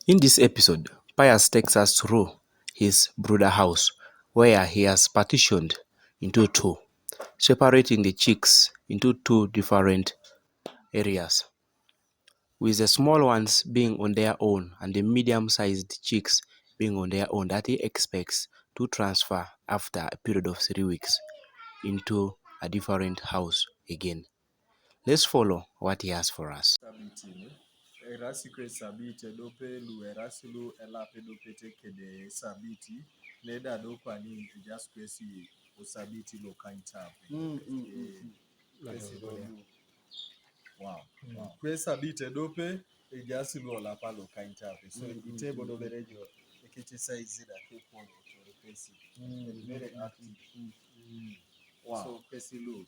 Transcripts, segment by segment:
In this episode, Pius takes us through his brooder house, where he has partitioned into two, separating the chicks into two different areas, with the small ones being on their own and the medium-sized chicks being on their own that he expects to transfer after a period of 3 weeks into a different house again. Let's follow what he has for us. Sabiti erasike sabiti dope lu erasilu elape dope tekede sabiti leda dopani just kwesi usabiti lo kaintape wow kwesabiti dope ejasilu olapa lo kaintape so itebo do berejo ekiti size da kepo to kwesi very active wow so kwesi lo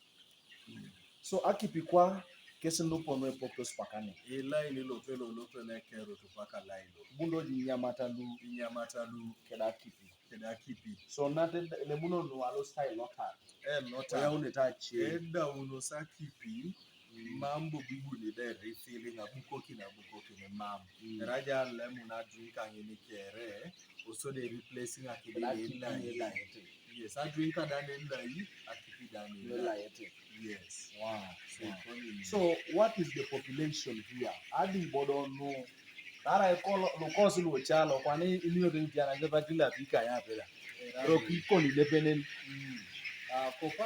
So akipikwa kesi lupo no epokos pakane. Ila ini lopelo na kero tupaka lailo. Bundo jinyamatalu keda kipi. So nate lebuno no alo style lota. Lota. Oya unetachi. Eda unosa kipi. Mambo bibu ni de refilling abuko kina mambo. Raja lemu na drink angini kere. Also de replacing akibi ila. Yes, I drink a dani ila akibi dani ila. Yes. Wow. So what is the population here? Adi bodo no. Nara ekolo lokosi luchalo kwani iliyo dinkiana ngeba kila pika ya pela. Roki koni dependent.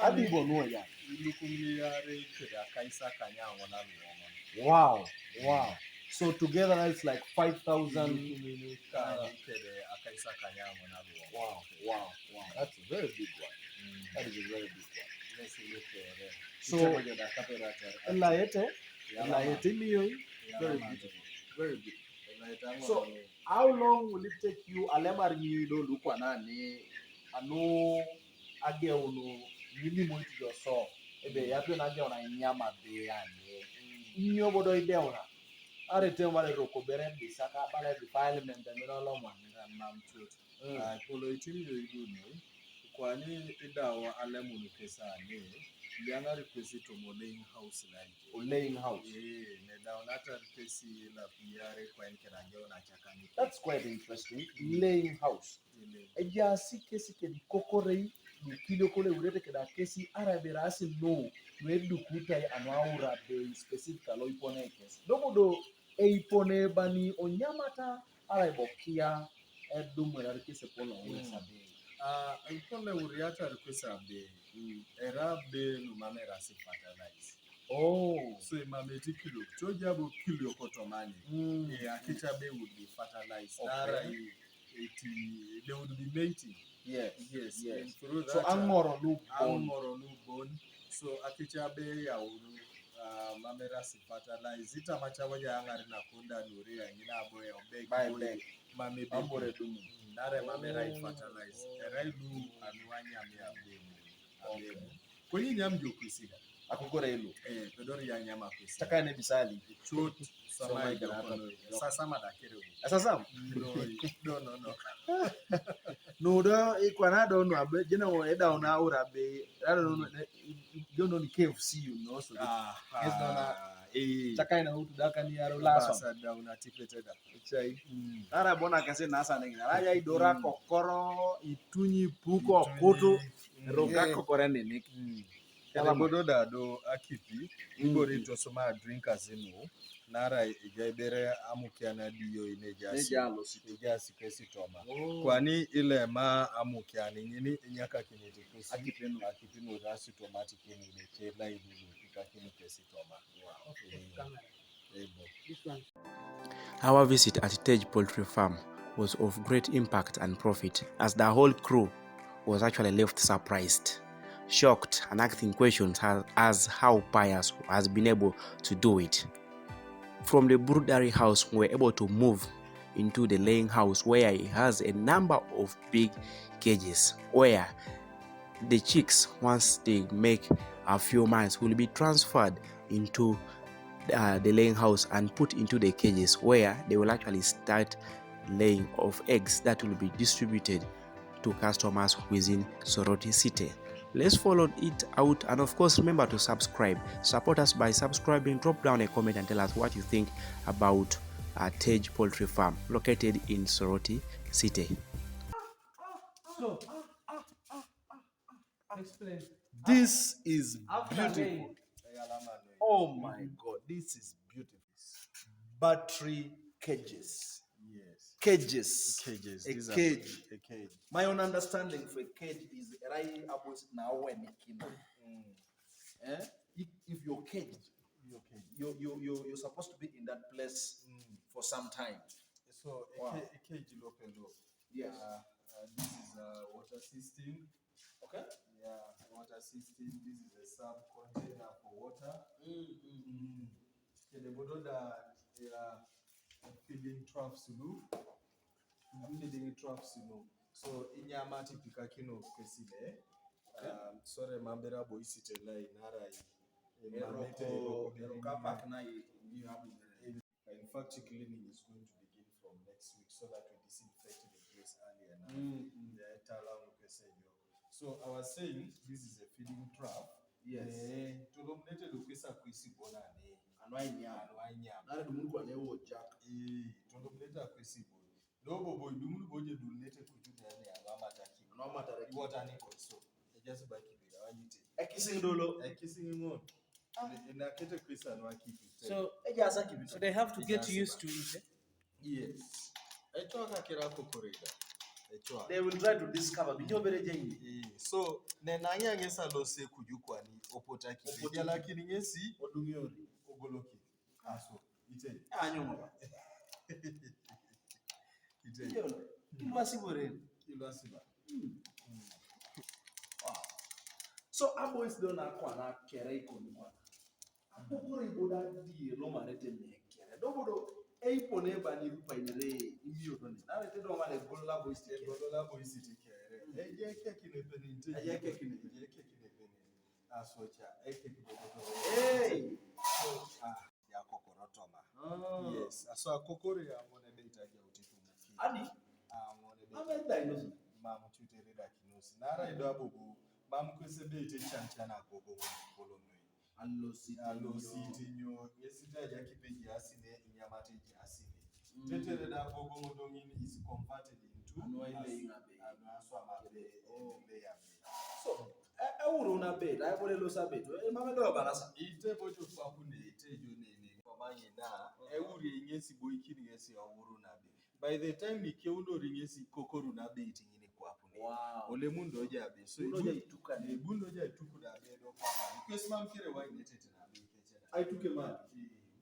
Adi bono ya. Ilukumiyare keda kaisa kanyango na luongo. Wow. So together it's like 5,000. Wow. That's a very big one. That is a very big one. So, Elayete liyo, very beautiful, very beautiful. So, how long will it take you? Alemar nido lukwa nani, ano age uno really mo iti yoso. Ebe yapi nage ona inyama be yani. Inyo bodo ide ona. Are te wale roko beren bisaka bale di parliament amino loma Mam truth. Polo itini yo idu no. Kwani idawa alemu nukesa ne. Liana request to laying house like. Laying house. That's quite interesting. Laying house. Eja kesi di kokorei du kilo kole urete keda kesi arabera asi no wedu kutai anwaura be specific alo ipone kesi. Domodo ipone bani onyamata araibokia edumwe kesi polo wesabe. Ipone uriata requesa be. Era be numame rasi fertilize. Oh, so mameti kilo. Chojabu kilo kotomani. Akicha be would be fertilized. Okay. They would be mating. Yes. And through that, so angmoro bone. So akicha be ya ulu mame rasi fertilize. Ita machawaja angari na kunda nuri angina aboya obeg. Bye. Mame Ambore dumu. Nare mame rai fertilize. Erai lu anuani ame abemu. Kwenye nyam jokusida akugora elu pedori ya nyama kwisi takane bisali chot sama idokono sasa madakere sasa no no do ikwana do no abe jina wo eda ona urabe no jono ni KFC so yes no na takane hutu daka ni aro laso sada una tipeteda chai ara bona kase nasa nengina raja idora kokoro itunyi puko kutu roga kokora neneki kala bodo do akipi ibori to soma drinkers inu nara ijaibere amukiana diyo inejasi kwesi toma kwani ile ma amukiani nini nyaka kinyete kwesi akipinu rasi tomati kini ilechela ili pika kini kwesi toma. Our visit at Tej Poultry Farm was of great impact and profit, as the whole crew was actually left surprised, shocked, and asking questions as how Pius has been able to do it. From the broodery house, we were able to move into the laying house, where he has a number of big cages where the chicks, once they make a few months, will be transferred into the laying house and put into the cages, where they will actually start laying of eggs that will be distributed to customers within Soroti City. Let's follow it out, and of course remember to subscribe. Support us by subscribing. Drop down a comment and tell us what you think about at Tej Poultry Farm located in Soroti City. So, explain. This is After beautiful. laying. Oh my God, this is beautiful. Battery cages. Yes. Cages. Cages. A These cage. are a cage. My own understanding for a cage is right about now when if you're caged, you're supposed to be in that place for some time. So a cage open door. Yes. This is a water system. Okay. Yeah, water system. This is a sub container for water. The bododa feeding troughs sulu. Feeding troughs sulu. So inyama tipika kino kesile. Sore mambera boisite lai narai. In fact, cleaning is going to begin from next week so that we disinfect the place earlier now. So I was saying this is a feeding trap. Yes. Tolomnete lukwesa kwisi bonane. Anwainyama. Nare dumungu anewo jack. Tolomnete kwisi bon. Lobo boy dumunu boje dunete kujuda yane agama taki. No matter What an equal so. Just back it awanyite. Kissing dolo. Kissing ngon. Na kete kwisa no akipi. So they have to get used to it. Yes. Echoka kera kokoreda. They will try to discover binyobere jengi. So nenanya ngesa lose kujukwa ni opotaki. Opotaki lakini ngesi Odumiori. ogoloki. Aso ite. Anyonga. Ite. Kilwa sibore. Wow. So aboys don't akwana kere ikoni kwana. Akokore boda di lo marete me kere. Dobodo eipone bani rupainere imio doni. Na rete do male golola boys te golola boys te kere. Eje keki ne peninte. Eje keki ne peninte. Asocha ekeki bodo. Hey. Ya kokorotoma. Yes. Aso akokore ya ngone beta ja utitu muki. Ani ngone beta. Ame dinosaur. Mamu chutere da kinosi. Nara ido abubu. Mamu kwese beta chanchana agogo ngolo. Alositi nyo yesita yakipeji asine inyamate ji asine. Tetere da gogo modongini is converted into anwaswa mabe layer. So ewuro na bed ayibole losa bed mama do balasa ite bojo kwapu ne ite jo ne mabanye na ewuri inyesi boikini ngesi owuro na be. By the time ni keundo ringesi kokoru na be itingine kwapu ne. Wow. Ole mundo jabe. So mundo ituka ne bundo ja ituku da be do kwapa. Because mam kire wa inetete na be kechera. I took a man.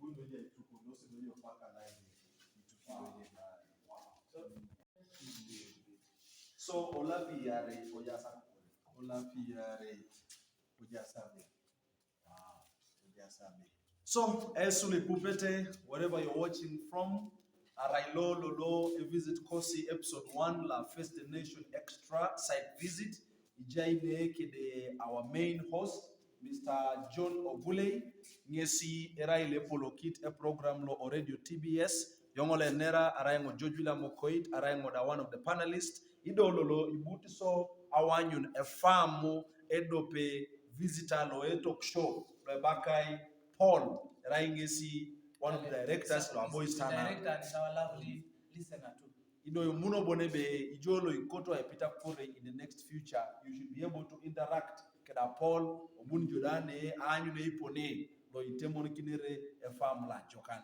Bundo ja ituku no se do yo paka na ni ituku doje na. Wow. So olapi yare ojasa. Olapi yare ujasabe. Wow. Ujasabe. So Esule Pupete, wherever you're watching from, Arailo Lolo, a visit Kosi episode 1, La First Nation Extra site visit. Ijaine kede our main host, Mr. John Obule, Ngesi Eraile Polokit, a program lo o radio TBS. Yongole Nera, Arayango Jojula Mokoit, Arayango da one of the panelists. Idololo, Ibutiso, Awanyun, a farm, Edope, visitor lo a talk show, Rebakai, Paul, Raingesi, one of the directors, Director is our lovely listener too. Muno Bonebe, Ijolo Ikoto Peter Kore in the next future, you should be able to interact. Keda Paul, Omun Jodane, Anyune Ipone, Lo Itemon Kinere, a farm la Jokan.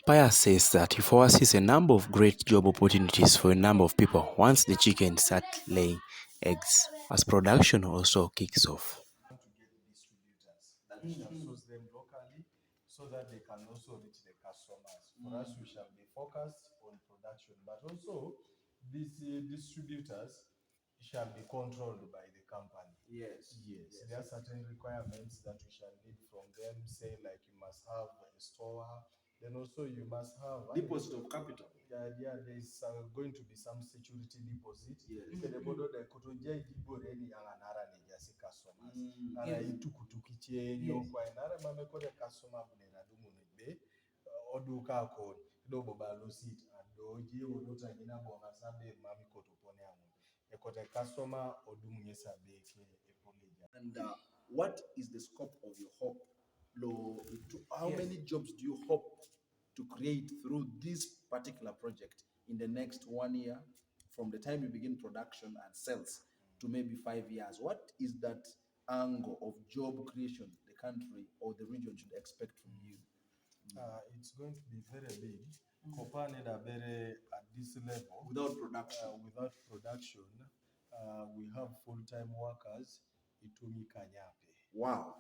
Pius says that he foresees a number of great job opportunities for a number of people once the chickens start laying eggs, as production also kicks off. To get distributors that shall source them locally so that they can also reach the customers. For us, we shall be focused on production, but also these distributors shall be controlled by the company. Yes. There are certain requirements that we shall need from them, say like you must have a store, then also you must have Deposit of capital. There's going to be some security deposit. Yes. The bodo da kotonja igibo reni anganara ne jasi customers. Ara itukutuki chenyo kwa inara mameko de customer bunera dumu nebe oduka ko dobo balosit adoji odota nyina bonga sabe mami kotopone amu. Ekote customer odumu nyesa beke epoleja. And what is the scope of your hope? How many jobs do you hope to create through this particular project in the next 1 year, from the time you begin production and sales to maybe 5 years? What is that angle of job creation the country or the region should expect from you? It's going to be very big. Kopan at this level Without production. We have full-time workers. Itumi kanyape. Wow.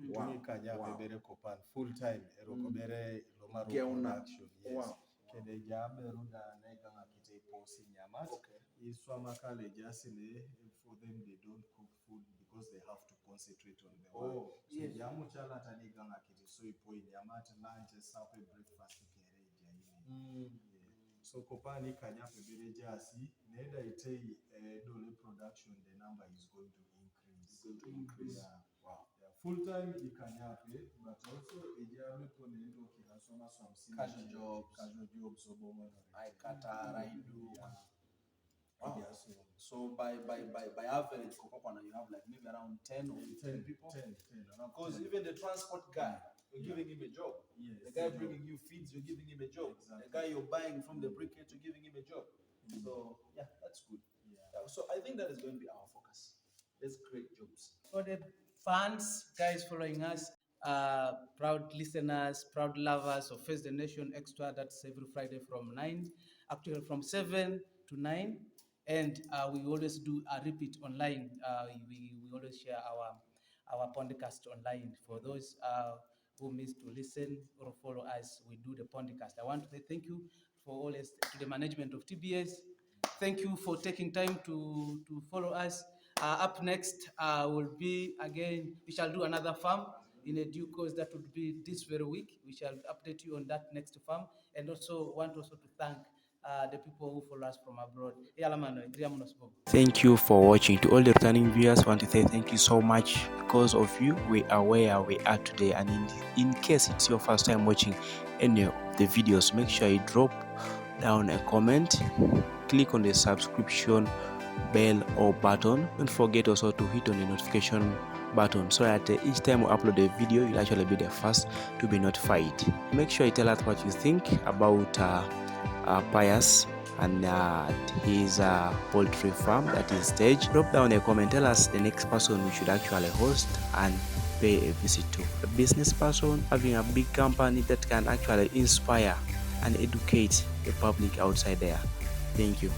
Itumi kanyape bere Kopan full-time. Erokobere lomaro production. Yes. Wow. Kede jabe ruda nega ngakite posi nyamat. Iswa makale jasine, for them they don't cook food because they have to concentrate on the work. So jamu chala taniga ngakite so ipo nyamat lunch supper breakfast kere jaini. So kopani kanyape bere jasi neda itei dole production the number is going to increase. Yeah. Wow. Yeah. Full time ikanyape, but also ejabe ponendo kinasoma some Casual jobs. I kata raidu. Wow. So by average, Kokopana, you have like maybe around 10 or 15 people. 10. Because even the transport guy, you're giving him a job. Yes. The guy bringing you feeds, you're giving him a job. Exactly. The guy you're buying from the briquette, you're giving him a job. So yeah, that's good. Yeah. So I think that is going to be our focus. Let's create jobs. For the fans, guys following us, proud listeners, proud lovers of Face the Nation Extra, that's every Friday from 9, actually from 7 to 9. And we always do a repeat online. We always share our podcast online. For those who miss to listen or follow us, we do the podcast. I want to say thank you for always to the management of TBS. Thank you for taking time to follow us. Up next will be again, we shall do another farm in a due course. That would be this very week. We shall update you on that next farm. And also want also to thank the people who follow us from abroad. Thank you for watching. To all the returning viewers, I want to say thank you so much. Because of you, we are where we are today. And in case it's your first time watching any of the videos, make sure you drop down a comment, click on the subscription bell or button. Don't forget also to hit on the notification button so that each time we upload a video, you'll actually be the first to be notified. Make sure you tell us what you think about Pius and his poultry farm, that is Stage. Drop down a comment, tell us the next person we should actually host and pay a visit to. A business person having a big company that can actually inspire and educate the public outside there. Thank you.